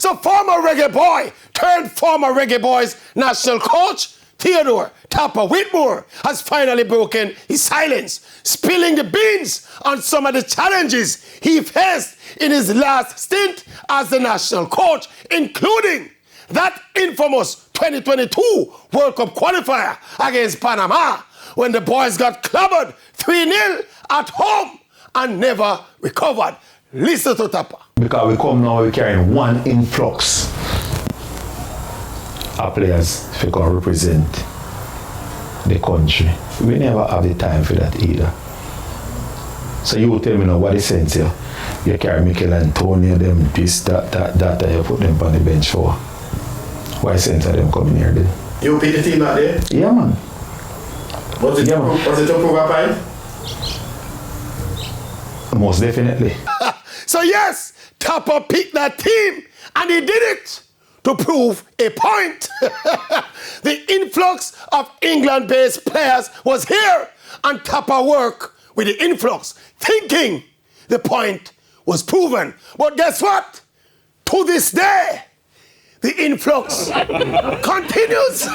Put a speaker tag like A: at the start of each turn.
A: So former reggae boy turned former reggae boys national coach, Theodore Tappa Whitmore, has finally broken his silence, spilling the beans on some of the challenges he faced in his last stint as the national coach, including that infamous 2022 World Cup qualifier against Panama, when the boys got clobbered 3-0 at home and never recovered. Listen to Tappa.
B: Because we come now, we're carrying one influx of players if you can represent the country. We never have the time for that either. So you tell me now what the sense here? You carry Mikel Antonio, them, this, that, and you put them on the bench for. Why sense of them coming here then?
C: You pick the team out there?
B: Yeah, man.
C: Was it to prove a point?
B: Most definitely.
A: So yes, Tappa picked that team and he did it to prove a point. The influx of England-based players was here and Tappa worked with the influx, thinking the point was proven. But guess what? To this day, the influx continues.